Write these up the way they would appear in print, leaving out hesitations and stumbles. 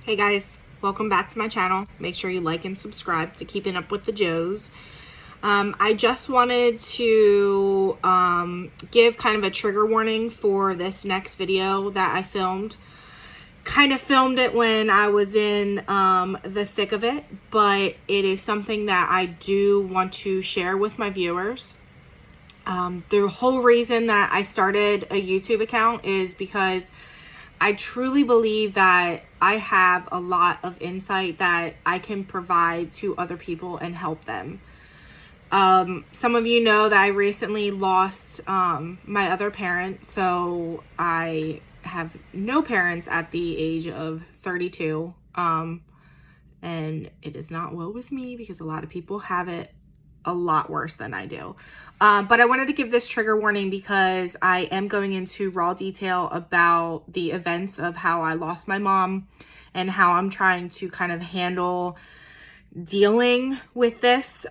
Hey guys, welcome back to my channel. Make sure you like and subscribe to Keeping Up with the Joes. I just wanted to give kind of a trigger warning for this next video that I filmed. Kind of filmed it when I was in the thick of it, but it is something that I do want to share with my viewers. The whole reason that I started a YouTube account is because I truly believe that I have a lot of insight that I can provide to other people and help them. Some of you know that I recently lost my other parent, so I have no parents at the age of 32. And it is not woe is me, because a lot of people have it a lot worse than I do. But I wanted to give this trigger warning because I am going into raw detail about the events of how I lost my mom and how I'm trying to kind of handle dealing with this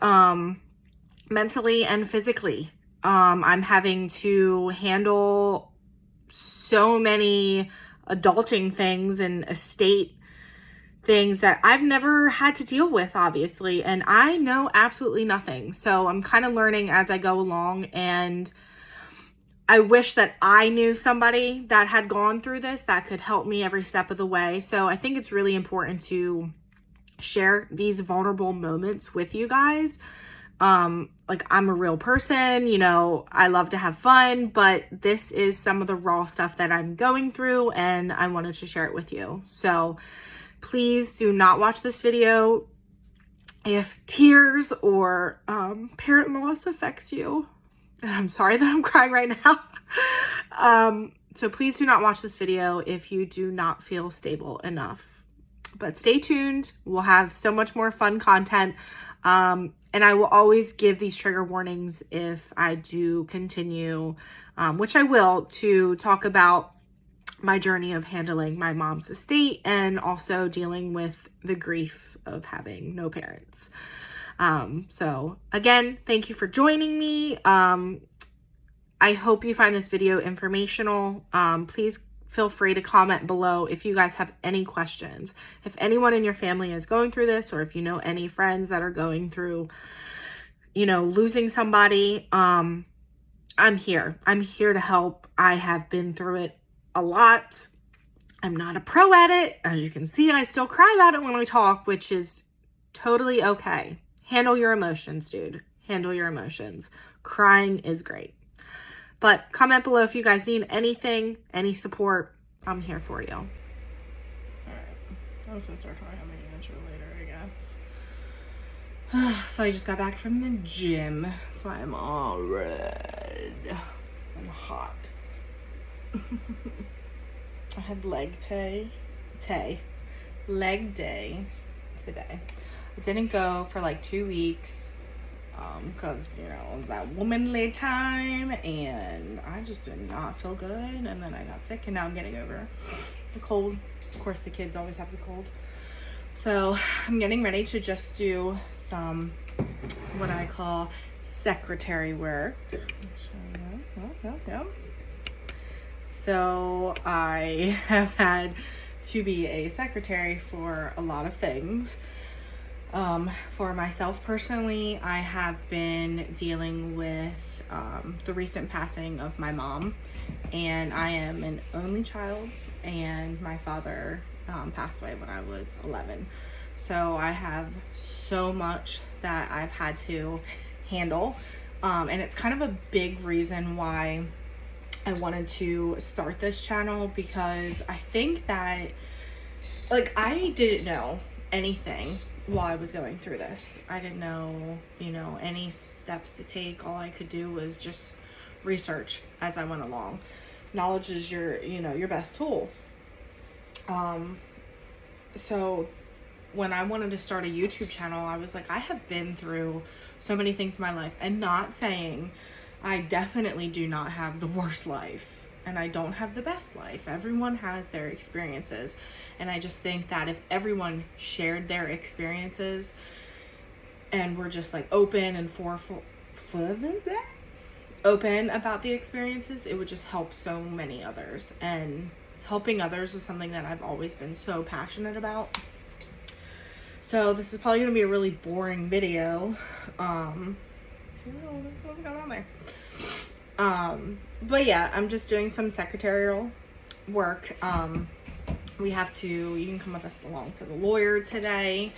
mentally and physically. I'm having to handle so many adulting things and estate things that I've never had to deal with, obviously, and I know absolutely nothing. So I'm kind of learning as I go along, and I wish that I knew somebody that had gone through this that could help me every step of the way. So I think it's really important to share these vulnerable moments with you guys. Like, I'm a real person, you know, I love to have fun, but this is some of the raw stuff that I'm going through, and I wanted to share it with you. So please do not watch this video if tears or parent loss affects you. And I'm sorry that I'm crying right now. So please do not watch this video if you do not feel stable enough. But stay tuned. We'll have so much more fun content. And I will always give these trigger warnings if I do continue, which I will, to talk about my journey of handling my mom's estate and also dealing with the grief of having no parents. So again, thank you for joining me. I hope you find this video informational. Please feel free to comment below if you guys have any questions. If anyone in your family is going through this, or if you know any friends that are going through, you know, losing somebody, I'm here. I'm here to help. I have been through it a lot. I'm not a pro at it. As you can see, I still cry about it when I talk, which is totally okay. Handle your emotions, dude. Handle your emotions. Crying is great. But comment below if you guys need anything, any support. I'm here for you. All right. I'm just gonna start talking about my intro later, I guess. So I just got back from the gym. That's why I'm all red and hot. I had leg day today. I didn't go for like 2 weeks because, you know, that womanly time, and I just did not feel good, and then I got sick, and now I'm getting over the cold. Of course, the kids always have the cold. So I'm getting ready to just do some what I call secretary work. So I have had to be a secretary for a lot of things. For myself personally, I have been dealing with the recent passing of my mom, and I am an only child, and my father passed away when I was 11. So I have so much that I've had to handle, and it's kind of a big reason why I wanted to start this channel, because I think that, like, I didn't know anything while I was going through this. I didn't know, you know, any steps to take. All I could do was just research as I went along. Knowledge is your, you know, your best tool. So when I wanted to start a YouTube channel, I was like, I have been through so many things in my life, and not saying I definitely do not have the worst life, and I don't have the best life. Everyone has their experiences, and I just think that if everyone shared their experiences and were just like open and open about the experiences, it would just help so many others and helping others is something that I've always been so passionate about. So this is probably going to be a really boring video. What's going on there? But yeah, I'm just doing some secretarial work. You can come with us along to the lawyer today,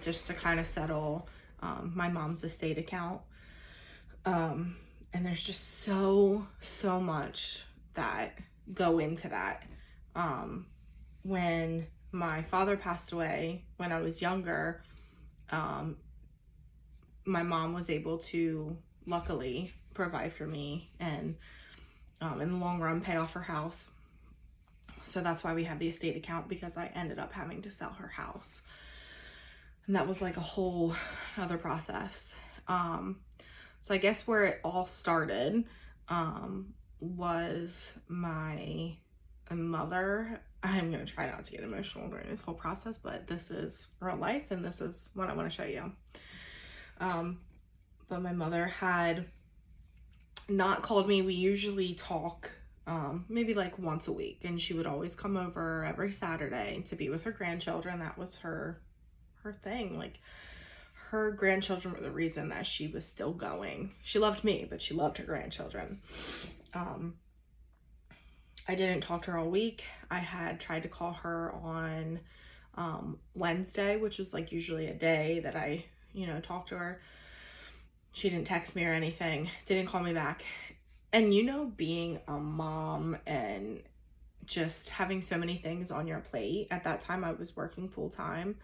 just to kind of settle, my mom's estate account. And there's just so much that go into that. When my father passed away when I was younger, my mom was able to luckily provide for me and, in the long run, pay off her house. So that's why we have the estate account, because I ended up having to sell her house. And that was like a whole other process. So I guess where it all started, was my mother. I'm going to try not to get emotional during this whole process, but this is real life and this is what I want to show you. But my mother had not called me. We usually talk maybe like once a week, and she would always come over every Saturday to be with her grandchildren. That was her thing. Like, her grandchildren were the reason that she was still going. She loved me, but she loved her grandchildren. I didn't talk to her all week. I had tried to call her on Wednesday, which is like usually a day that I, talk to her. She didn't text me or anything, didn't call me back. And being a mom and just having so many things on your plate, at that time I was working full time.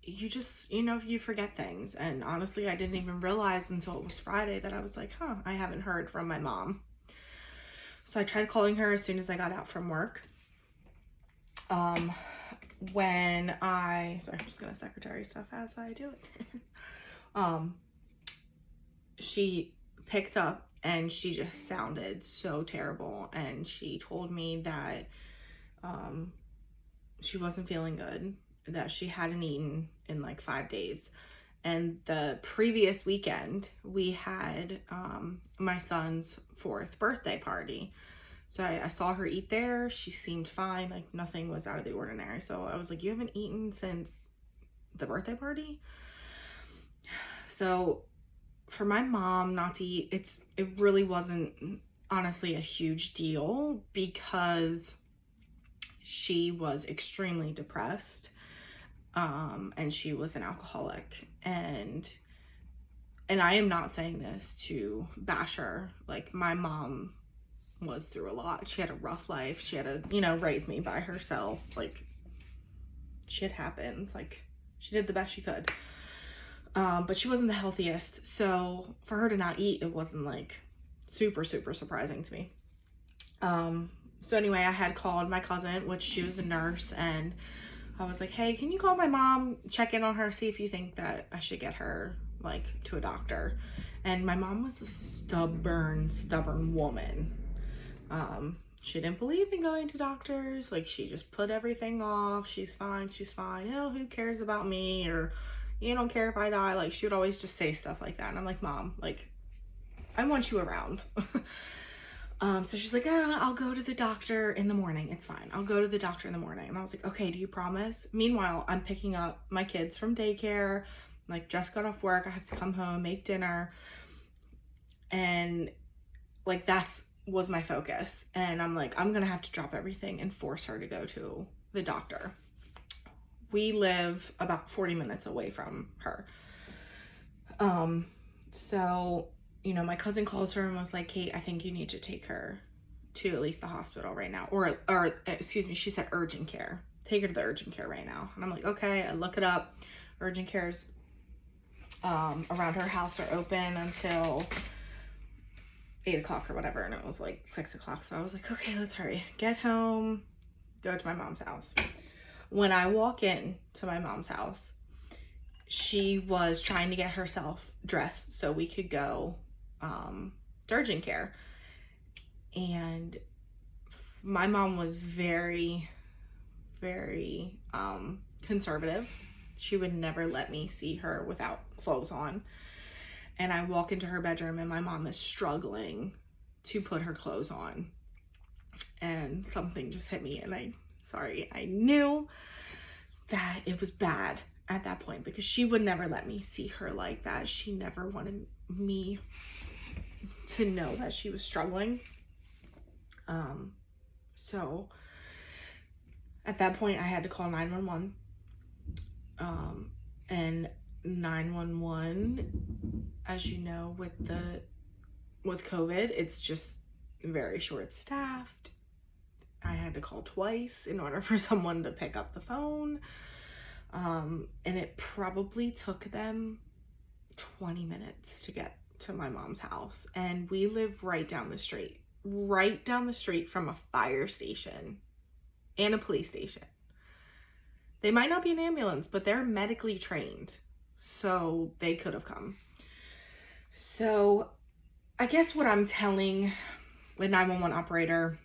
You just, you forget things. And honestly, I didn't even realize until it was Friday that I was like, I haven't heard from my mom. So I tried calling her as soon as I got out from work. I'm just gonna secretary stuff as I do it. She picked up and she just sounded so terrible. And she told me that, she wasn't feeling good, that she hadn't eaten in like 5 days. And the previous weekend we had my son's 4th birthday party. So I saw her eat there. She seemed fine, like nothing was out of the ordinary. So I was like, you haven't eaten since the birthday party? So for my mom not to eat, it really wasn't honestly a huge deal, because she was extremely depressed. And she was an alcoholic, and I am not saying this to bash her. Like, my mom was through a lot. She had a rough life. She had to, raise me by herself. Like, shit happens. Like, she did the best she could. But she wasn't the healthiest. So for her to not eat, it wasn't like super surprising to me. So anyway, I had called my cousin, which she was a nurse, and I was like, hey, can you call my mom, check in on her, see if you think that I should get her like to a doctor. And my mom was a stubborn woman. She didn't believe in going to doctors. Like, she just put everything off. She's fine. Oh, who cares about me? Or, you don't care if I die. Like, she would always just say stuff like that. And I'm like, Mom, like, I want you around. So she's like, I'll go to the doctor in the morning. It's fine. I'll go to the doctor in the morning. And I was like, okay, do you promise? Meanwhile, I'm picking up my kids from daycare. Like, just got off work. I have to come home, make dinner. And like, was my focus. And I'm like, I'm going to have to drop everything and force her to go to the doctor. We live about 40 minutes away from her. So, my cousin calls her and was like, Kate, I think you need to take her to at least the hospital right now. Or excuse me, she said urgent care. Take her to the urgent care right now. And I'm like, okay. I look it up. Urgent cares around her house are open until 8 o'clock or whatever. And it was like 6 o'clock. So I was like, okay, let's hurry. Get home, go to my mom's house. When I walk in to my mom's house, she was trying to get herself dressed so we could go to urgent care. And my mom was very conservative. She would never let me see her without clothes on. And I walk into her bedroom and my mom is struggling to put her clothes on. and something just hit me, and I knew that it was bad at that point, because she would never let me see her like that. She never wanted me to know that she was struggling. So at that point I had to call 911. And 911, as you know, with COVID, it's just very short staffed. I had to call twice in order for someone to pick up the phone. And it probably took them 20 minutes to get to my mom's house. And we live right down the street from a fire station and a police station. They might not be an ambulance, but they're medically trained, so they could have come. So I guess what I'm telling the 911 operator,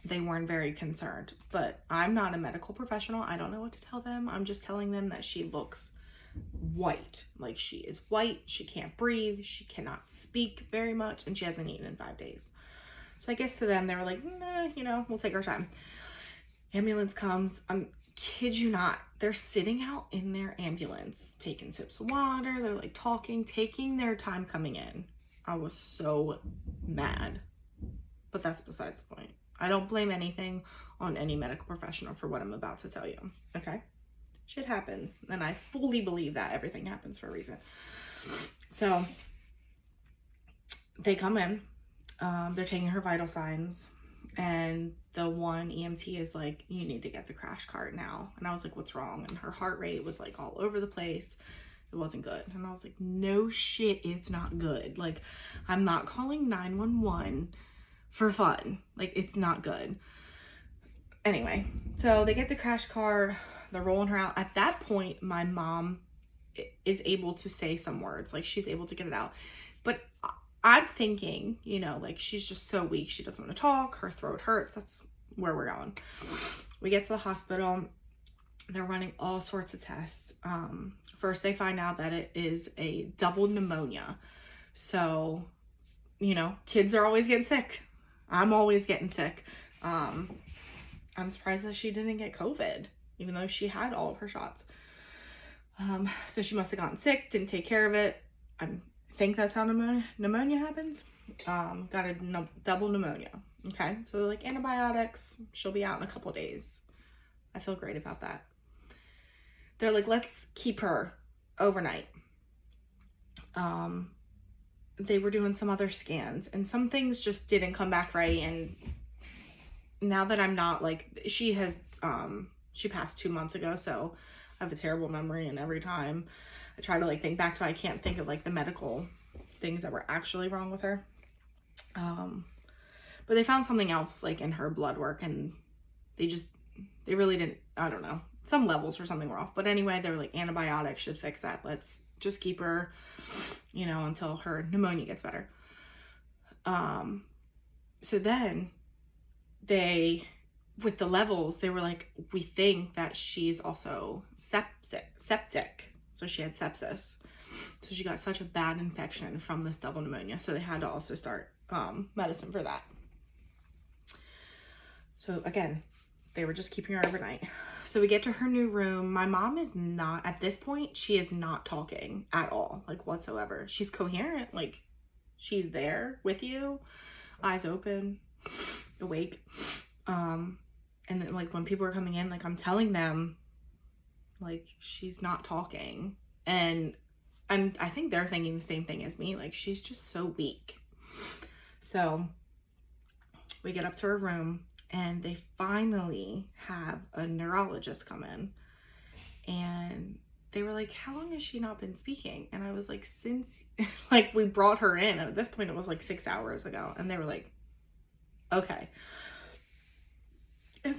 they weren't very concerned, but I'm not a medical professional. I don't know what to tell them. I'm just telling them that she looks white. Like, she is white, she can't breathe, she cannot speak very much, and she hasn't eaten in 5 days. So I guess to them, they were like, nah, you know, we'll take our time. Ambulance comes. Kid you not, they're sitting out in their ambulance, taking sips of water. They're like talking, taking their time coming in. I was so mad, but that's besides the point. I don't blame anything on any medical professional for what I'm about to tell you. Okay, shit happens, and I fully believe that everything happens for a reason. So they come in, they're taking her vital signs, and the one EMT is like, you need to get the crash cart now. And I was like, what's wrong? And her heart rate was like all over the place. It wasn't good. And I was like, no shit, it's not good. Like, I'm not calling 911 for fun. Like, it's not good. Anyway, so they get the crash cart, they're rolling her out. At that point, my mom is able to say some words. Like, she's able to get it out. But I'm thinking, you know, like, she's just so weak. She doesn't want to talk. Her throat hurts. That's where we're going. We get to the hospital. They're running all sorts of tests. First, they find out that it is a double pneumonia. So, you know, kids are always getting sick. I'm always getting sick. I'm surprised that she didn't get COVID, even though she had all of her shots. So she must have gotten sick, didn't take care of it. I think that's how pneumonia happens. Got a double pneumonia. Okay, so like antibiotics, she'll be out in a couple days. I feel great about that. They're like, let's keep her overnight. They were doing some other scans, and some things just didn't come back right. And now that I'm not, like, she passed 2 months ago, so I have a terrible memory, and every time I try to like think back to it, I can't think of like the medical things that were actually wrong with her. But they found something else like in her blood work, and they really didn't, I don't know, some levels or something were off. But anyway, they were like, antibiotics should fix that. Let's just keep her, you know, until her pneumonia gets better. So then with the levels, they were like, we think that she's also septic. So she had sepsis. So she got such a bad infection from this double pneumonia. So they had to also start medicine for that. So again, they were just keeping her overnight. So we get to her new room. My mom is not, at this point, she is not talking at all, like whatsoever. She's coherent, like she's there with you, eyes open, awake. And then like when people are coming in, like I'm telling them, like, she's not talking. And I think they're thinking the same thing as me, like she's just so weak. So we get up to her room, and they finally have a neurologist come in, and they were like, how long has she not been speaking? And I was like, since like we brought her in, and at this point it was like 6 hours ago. And they were like, okay. And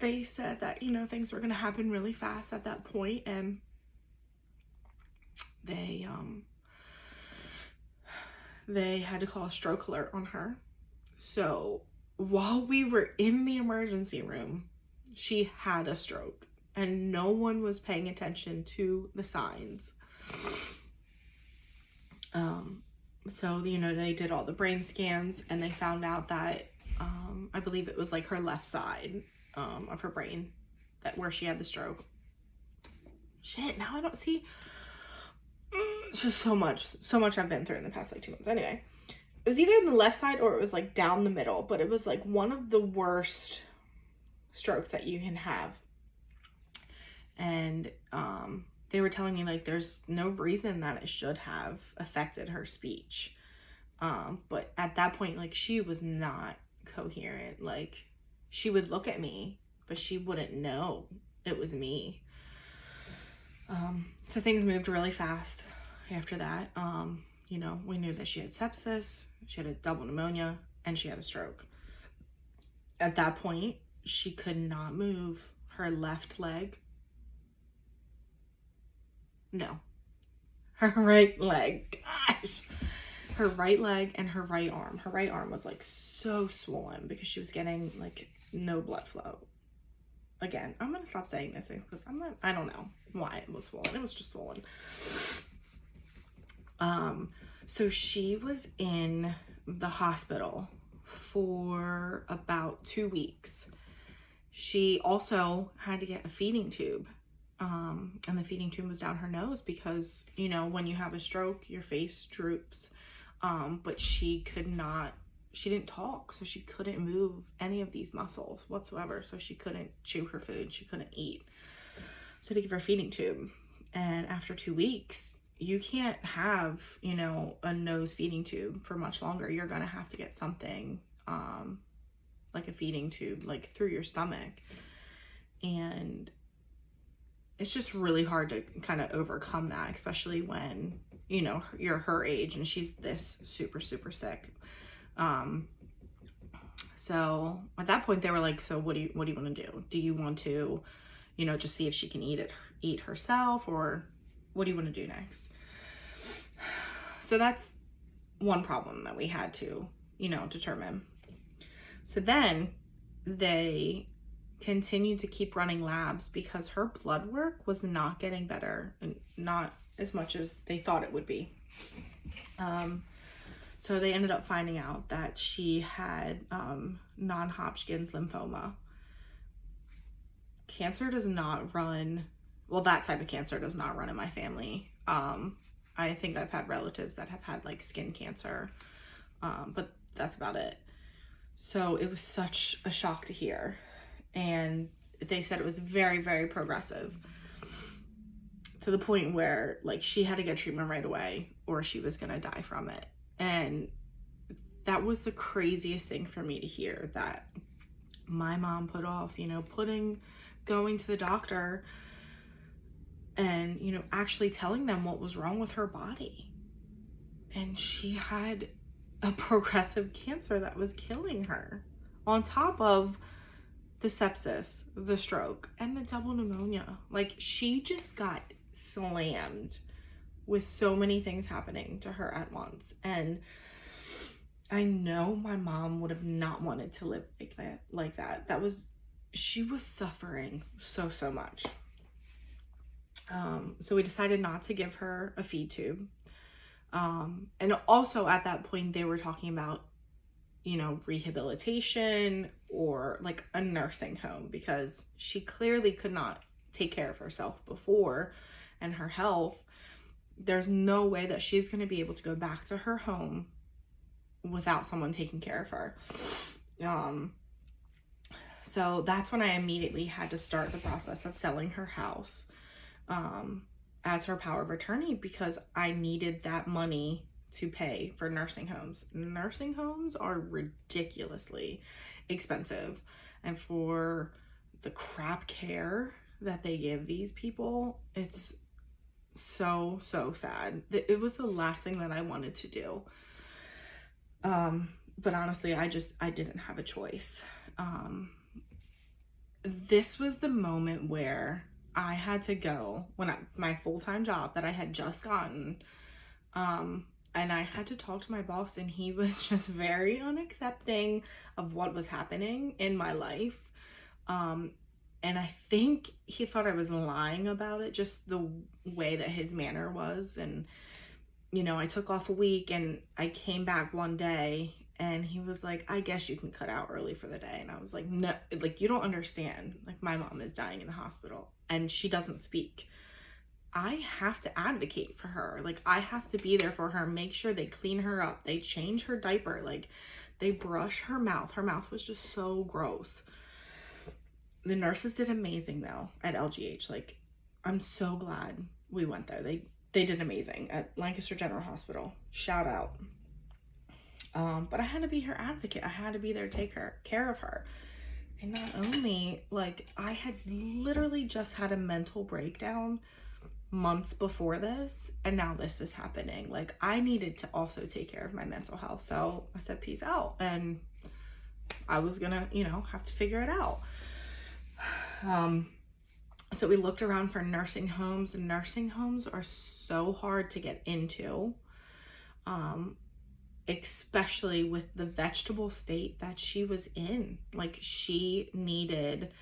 they said that, you know, things were going to happen really fast at that point, and they had to call a stroke alert on her. So while we were in the emergency room, she had a stroke, and no one was paying attention to the signs. So, you know, they did all the brain scans and they found out that, I believe it was like her left side of her brain, that where she had the stroke. Shit, now I don't see. It's just so much I've been through in the past like 2 months. Anyway, it was either in the left side or it was like down the middle, but it was like one of the worst strokes that you can have. And they were telling me like there's no reason that it should have affected her speech. But at that point, like, she was not coherent. Like, she would look at me, but she wouldn't know it was me. So things moved really fast after that. You know, we knew that she had sepsis, she had a double pneumonia, and she had a stroke. At that point, she could not move her left leg. No. Her right leg. Gosh. Her right leg and her right arm. Her right arm was like so swollen because she was getting like no blood flow. Again, I'm going to stop saying these things because I don't know why it was swollen. It was just swollen. So she was in the hospital for about 2 weeks. She also had to get a feeding tube. And the feeding tube was down her nose because, you know, when you have a stroke, your face droops. But she didn't talk, so she couldn't move any of these muscles whatsoever. So she couldn't chew her food, she couldn't eat. So they give her a feeding tube. And after 2 weeks, you can't have, you know, a nose feeding tube for much longer. You're gonna have to get something, like a feeding tube, like through your stomach. And it's just really hard to kind of overcome that, especially when, you know, you're her age and she's this super, super sick. So at that point they were like, so what do you want to do? Do you want to, you know, just see if she can eat herself, or what do you want to do next? So that's one problem that we had to, you know, determine. So then they continued to keep running labs because her blood work was not getting better, and not as much as they thought it would be. So they ended up finding out that she had non-Hodgkin's lymphoma. Cancer does not run, well, that type of cancer does not run in my family. I think I've had relatives that have had like skin cancer, but that's about it. So it was such a shock to hear. And they said it was very, very progressive, to the point where like she had to get treatment right away or she was gonna die from it. And that was the craziest thing for me to hear, that my mom put off, you know, going to the doctor and, you know, actually telling them what was wrong with her body. And she had a progressive cancer that was killing her, on top of the sepsis, the stroke, and the double pneumonia. Like, she just got slammed with so many things happening to her at once. And I know my mom would have not wanted to live like that. She was suffering so much. So we decided not to give her a feed tube. And also at that point they were talking about, you know, rehabilitation or like a nursing home, because she clearly could not take care of herself before, and her health, there's no way that she's going to be able to go back to her home without someone taking care of her. So that's when I immediately had to start the process of selling her house as her power of attorney, because I needed that money to pay for nursing homes. Nursing homes are ridiculously expensive, and for the crap care that they give these people, it's so sad. It was the last thing that I wanted to do. But honestly, I didn't have a choice. This was the moment where I had to go, my full-time job that I had just gotten, and I had to talk to my boss, and he was just very unaccepting of what was happening in my life. And I think he thought I was lying about it, just the way that his manner was. And, you know, I took off a week and I came back one day and he was like, I guess you can cut out early for the day. And I was like, no, like, you don't understand. Like, my mom is dying in the hospital and she doesn't speak. I have to advocate for her. Like, I have to be there for her, make sure they clean her up, they change her diaper, like, they brush her mouth. Her mouth was just so gross. The nurses did amazing, though, at LGH. Like, I'm so glad we went there. They did amazing at Lancaster General Hospital. Shout out. But I had to be her advocate. I had to be there to take care of her. And not only, like, I had literally just had a mental breakdown months before this, and now this is happening. Like, I needed to also take care of my mental health. So I said, peace out. And I was gonna, you know, have to figure it out. So we looked around for nursing homes, and nursing homes are so hard to get into. Especially with the vegetable state that she was in. Like, she needed,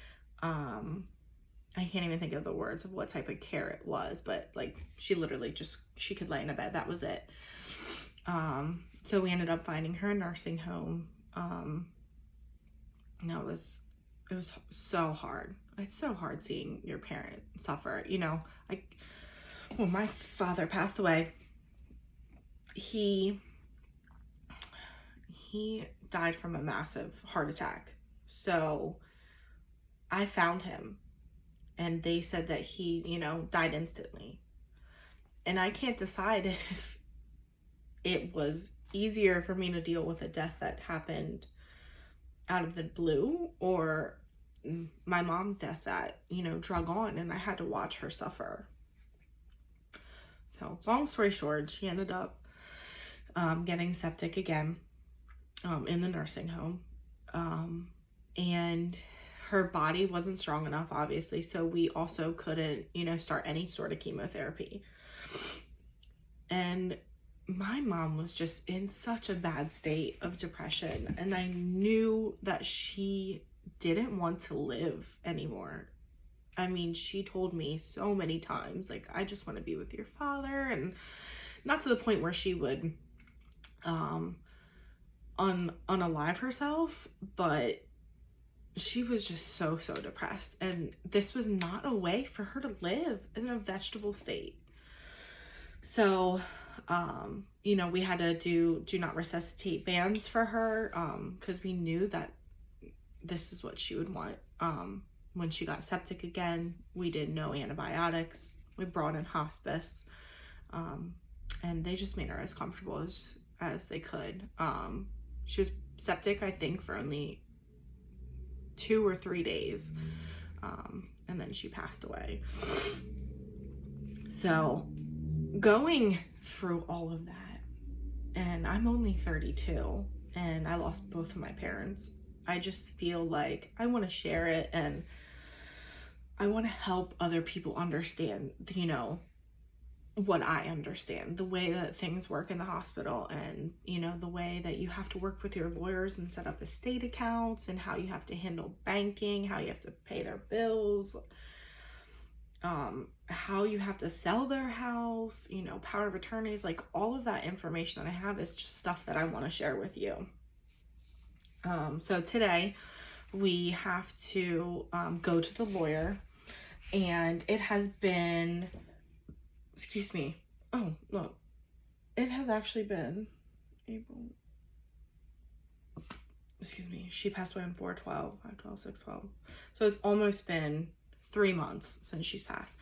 I can't even think of the words of what type of care it was, but like, she literally just, she could lay in a bed. That was it. So we ended up finding her a nursing home. No, it was so hard. It's so hard seeing your parent suffer. You know, like, when my father passed away, he died from a massive heart attack. So I found him and they said that he, you know, died instantly. And I can't decide if it was easier for me to deal with a death that happened out of the blue, or my mom's death that, you know, drug on and I had to watch her suffer. So long story short, she ended up getting septic again in the nursing home. And her body wasn't strong enough, obviously, so we also couldn't, you know, start any sort of chemotherapy. And my mom was just in such a bad state of depression, and I knew that she didn't want to live anymore. I mean, she told me so many times, like, I just want to be with your father, and not to the point where she would unalive herself, but she was just so depressed, and this was not a way for her to live in a vegetable state. So you know, we had to do not resuscitate bans for her, because we knew that this is what she would want. When she got septic again, we did no antibiotics, we brought in hospice, and they just made her as comfortable as they could. She was septic, I think, for only 2 or 3 days, and then she passed away. So going through all of that, and I'm only 32 and I lost both of my parents, I just feel like I want to share it, and I want to help other people understand, you know, what I understand, the way that things work in the hospital, and, you know, the way that you have to work with your lawyers and set up estate accounts, and how you have to handle banking, how you have to pay their bills, how you have to sell their house, you know, power of attorneys. Like, all of that information that I have is just stuff that I want to share with you. So today we have to go to the lawyer, and it has been, excuse me, oh look, it has actually been April, excuse me, she passed away on 4/12, 5/12, 6/12, so it's almost been 3 months since she's passed.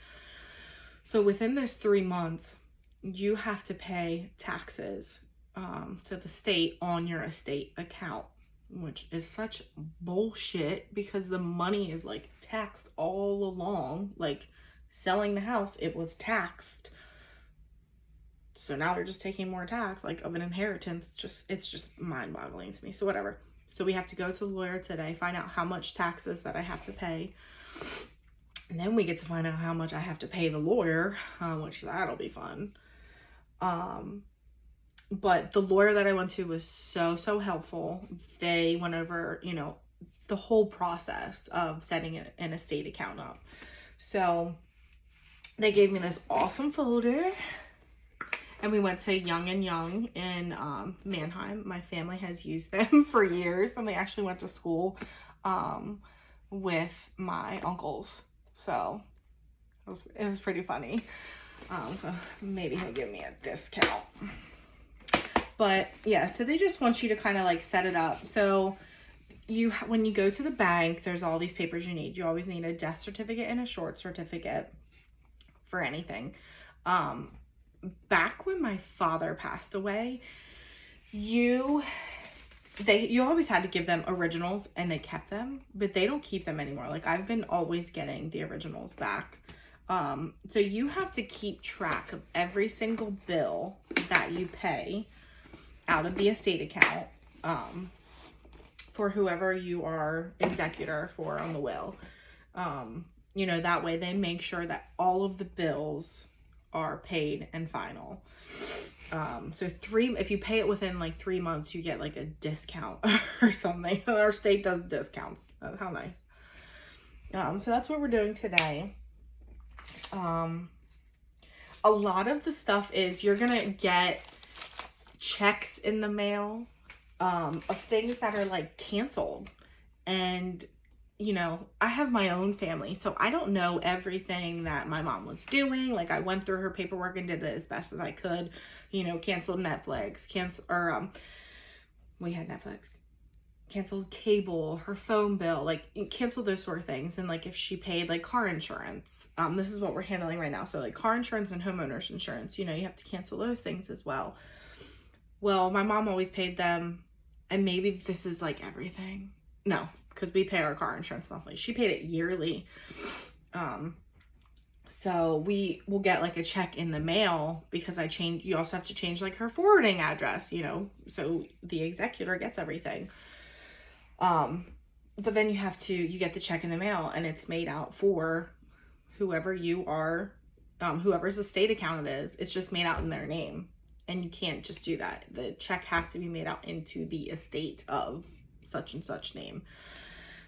So within those 3 months, you have to pay taxes to the state on your estate account, which is such bullshit, because the money is like taxed all along. Like, selling the house, it was taxed, so now they're just taking more tax, like, of an inheritance. It's just mind-boggling to me. So whatever. So we have to go to the lawyer today, find out how much taxes that I have to pay, and then we get to find out how much I have to pay the lawyer, which that'll be fun. But the lawyer that I went to was so helpful. They went over, you know, the whole process of setting an estate account up. So they gave me this awesome folder, And we went to Young and Young in Mannheim. My family has used them for years, and they actually went to school with my uncles. So it was pretty funny. So maybe he'll give me a discount. But yeah, so they just want you to kind of like set it up. So when you go to the bank, there's all these papers you need. You always need a death certificate and a short certificate for anything. Back when my father passed away, you always had to give them originals, and they kept them, but they don't keep them anymore. Like, I've been always getting the originals back. So you have to keep track of every single bill that you pay out of the estate account, for whoever you are executor for on the will. You know, that way they make sure that all of the bills are paid and final. So if you pay it within like 3 months, you get like a discount or something. Our state does discounts. How nice. So that's what we're doing today. A lot of the stuff is you're gonna get checks in the mail of things that are like canceled. And you know, I have my own family, so I don't know everything that my mom was doing. Like, I went through her paperwork and did it as best as I could. You know, canceled Netflix, we had Netflix, canceled cable, her phone bill, like canceled those sort of things. And like if she paid like car insurance, this is what we're handling right now. So like car insurance and homeowners insurance, you know, you have to cancel those things as well. Well, my mom always paid them, and maybe this is like everything. No, because we pay our car insurance monthly. She paid it yearly. So we will get like a check in the mail because you also have to change like her forwarding address, you know, so the executor gets everything. But then you get the check in the mail, and it's made out for whoever you are, whoever's estate account it is. It's just made out in their name, and you can't just do that. The check has to be made out into the estate of such and such name.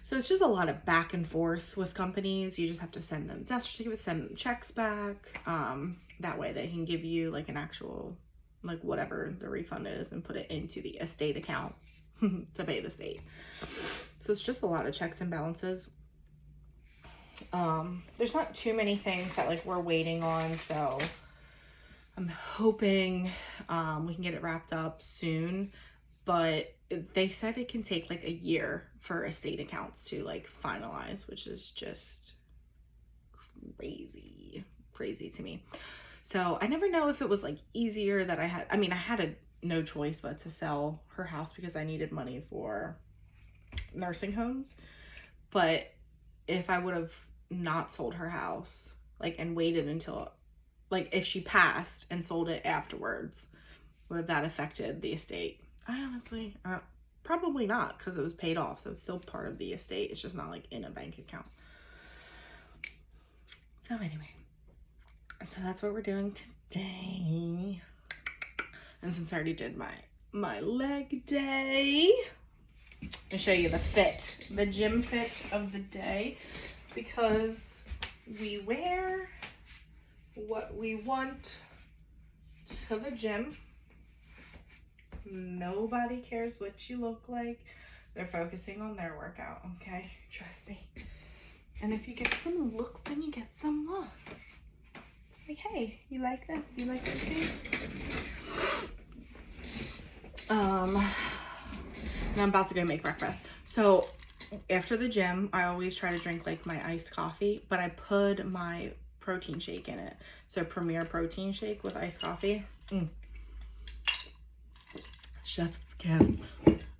So it's just a lot of back and forth with companies. You just have to send them death certificates, send them checks back. That way they can give you like an actual, like whatever the refund is, and put it into the estate account to pay the state. So it's just a lot of checks and balances. There's not too many things that like we're waiting on, so I'm hoping we can get it wrapped up soon. But they said it can take like a year for estate accounts to like finalize, which is just crazy to me. So I never know if it was like easier that I had no choice but to sell her house because I needed money for nursing homes. But if I would have not sold her house, like, and waited until, like, if she passed and sold it afterwards, would have that affected the estate? I honestly, probably not, because it was paid off, so it's still part of the estate. It's just not like in a bank account. So anyway, so that's what we're doing today. And since I already did my leg day, I'll show you the gym fit of the day, because we wear what we want to the gym. Nobody cares what you look like. They're focusing on their workout, okay? Trust me. And if you get some looks, then you get some looks. It's like, hey, you like this? You like this too? And I'm about to go make breakfast. So after the gym, I always try to drink like my iced coffee, but I put my protein shake in it. So Premier protein shake with iced coffee. Chef's kiss.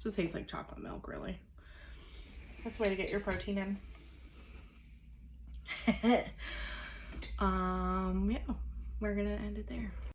Just tastes like chocolate milk, really. That's the way to get your protein in. Yeah, we're gonna end it there.